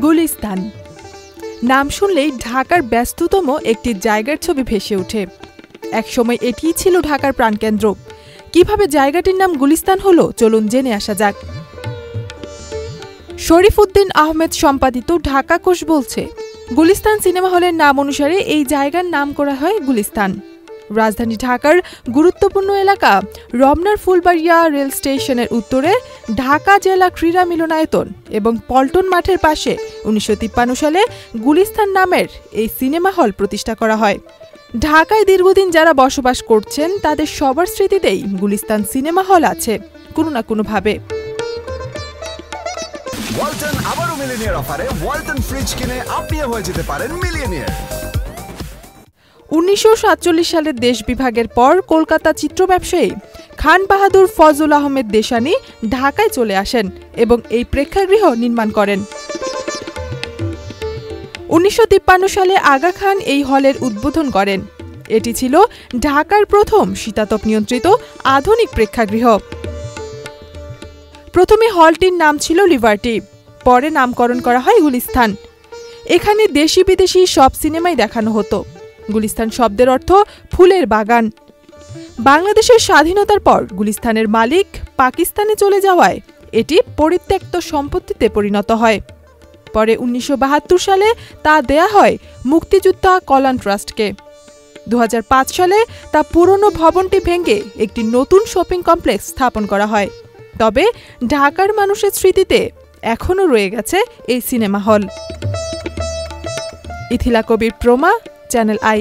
গুলিস্তান নাম শুনলেই ঢাকার ব্যস্ততম একটি জায়গার ছবি ভেসে ওঠে। একসময় এটিই ছিল ঢাকার প্রাণকেন্দ্র। কিভাবে জায়গাটির নাম গুলিস্তান হলো চলুন জেনে আসা যাক। শরীফউদ্দীন আহমেদ সম্পাদিত ঢাকা কোষ বলছে, গুলিস্তান সিনেমা হলের নাম অনুসারে এই জায়গার নাম করা হয় গুলিস্তান। রাজধানী ঢাকার গুরুত্বপূর্ণ এলাকা রমনার ফুলবাড়িয়া রেল স্টেশনের উত্তরে ঢাকা জেলা ক্রীড়া মিলনায়তন এবং পল্টন মাঠের পাশে ১৯৫৩ সালে গুলিস্তান নামের এই সিনেমা হল প্রতিষ্ঠা করা হয়। ঢাকায় দীর্ঘদিন যারা বসবাস করছেন তাদের সবার স্মৃতিতেই গুলিস্তান সিনেমা হল আছে কোনো না কোনোভাবে। ওয়ালটন আবারও মিলিয়নিয়ার অফারে ওয়ালটন ফ্রিজ কিনে আপনিও হয়ে যেতে পারেন মিলিয়নিয়ার। ১৯৪৭ সালের দেশ বিভাগের পর কলকাতা চিত্র ব্যবসায়ী খান বাহাদুর ফজল আহমেদ দেশানী ঢাকায় চলে আসেন এবং এই প্রেক্ষাগৃহ নির্মাণ করেন। ১৯৫৩ সালে আগা খান এই হলের উদ্বোধন করেন। এটি ছিল ঢাকার প্রথম শীতাতপ নিয়ন্ত্রিত আধুনিক প্রেক্ষাগৃহ। প্রথমে হলটির নাম ছিল লিবার্টি, পরে নামকরণ করা হয় গুলিস্তান। এখানে দেশি বিদেশি সব সিনেমাই দেখানো হতো। গুলিস্তান শব্দের অর্থ ফুলের বাগান। বাংলাদেশের স্বাধীনতার পর গুলিস্তানের মালিক পাকিস্তানে চলে যাওয়ায় এটি পরিত্যক্ত সম্পত্তিতে পরিণত হয়। পরে ১৯৭২ সালে তা দেয়া হয় মুক্তিযোদ্ধা কল্যাণ ট্রাস্টকে। ২০০৫ সালে তা পুরনো ভবনটি ভেঙে একটি নতুন শপিং কমপ্লেক্স স্থাপন করা হয়। তবে ঢাকার মানুষের স্মৃতিতে এখনও রয়ে গেছে এই সিনেমা হল। ইথিলা কবির প্রমা, চ্যানেল আই।